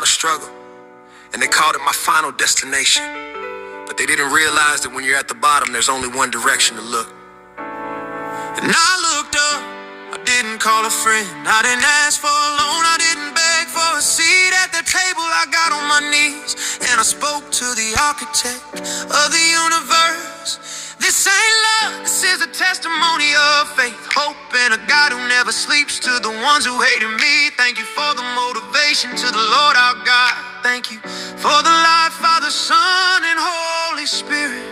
a struggle, and they called it my final destination. But they didn't realize that when you're at the bottom, there's only one direction to look. And I looked up, I didn't call a friend, I didn't ask for a loan, I didn't beg for a seat at the table. I got on my knees and I spoke to the architect of the universe. This ain't love, this is a testimony of faith, hope, and a God who never sleeps. To the ones who hated me, thank you for the motivation. To the Lord our God, thank you for the life, Father, Son, and Holy Spirit.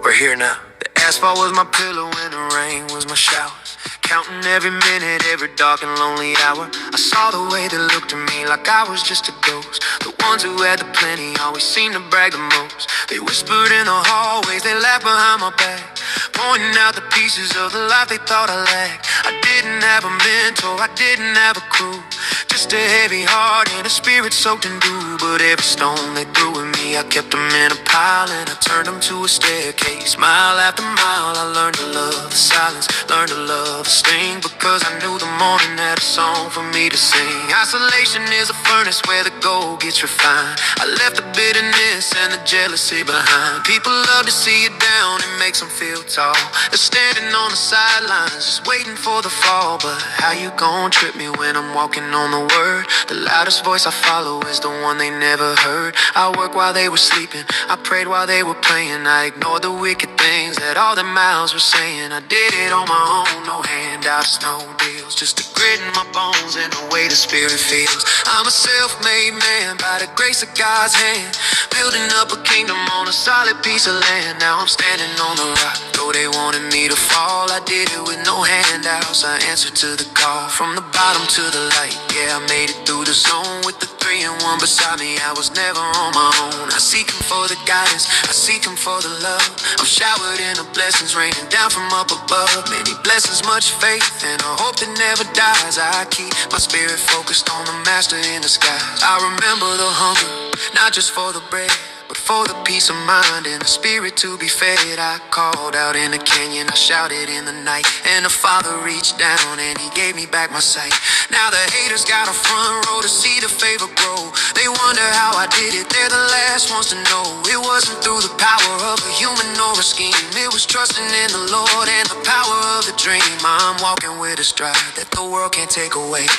We're here now. The asphalt was my pillow and the rain was my showers, counting every minute, every dark and lonely hour. I saw the way they looked at me like I was just a ghost. The ones who had the plenty always seemed to brag the most. They whispered in the hallways, they laughed behind my back, pointing out the pieces of the life they thought I lacked. I didn't have a mentor, I didn't have a crew, just a heavy heart and a spirit soaked in dew. But every stone they threw at me, I kept them in a pile and I turned them to a staircase. Mile after mile, I learned to love the silence, learned to love the sting, because I knew the morning had a song for me to sing. Isolation is a furnace where the gold gets refined. I left the bitterness and the jealousy behind. People love to see you down, it makes them feel tall. They're standing on the sidelines just waiting for the fall. But how you gon' trip me when I'm walking on the word? The loudest voice I follow is the one they never heard. I worked while they were sleeping, I prayed while they were playing. I ignored the wicked things that all their mouths were saying. I did it on my own, no handouts, no deals, just the grit in my bones and the way the spirit feels. I'm a self-made man by the grace of God's hand, building up a kingdom on a solid piece of land. Now I'm standing on the rock, though they wanted me to fall. I did it with no handouts, I answered to the call. From the bottom to the light, yeah, I made it through the zone. With the 3 and 1 beside me, I was never on my own. I seek him for the guidance, I seek him for the love. I'm showered in the blessings raining down from up above. Many blessings, much faith, and a hope that never dies. I keep my spirit focused on the master in the skies. I remember the hunger, not just for the bread, but for the peace of mind and the spirit to be fed. I called out in the canyon, I shouted in the night, and the Father reached down and he gave me back my sight. Now the haters got a front row to see the favor grow. They wonder how I did it, they're the last ones to know. It wasn't through the power of a human or a scheme, it was trusting in the Lord and the power of the dream. I'm walking with a stride that the world can't take away,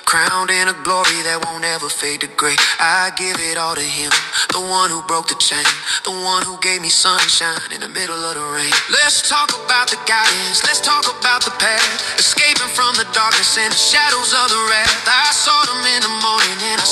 crowned in a glory that won't ever fade to gray. I give it all to him, the one who broke the chain, the one who gave me sunshine in the middle of the rain. Let's talk about the guidance, let's talk about the path, escaping from the darkness and the shadows of the wrath. I saw them in the morning and I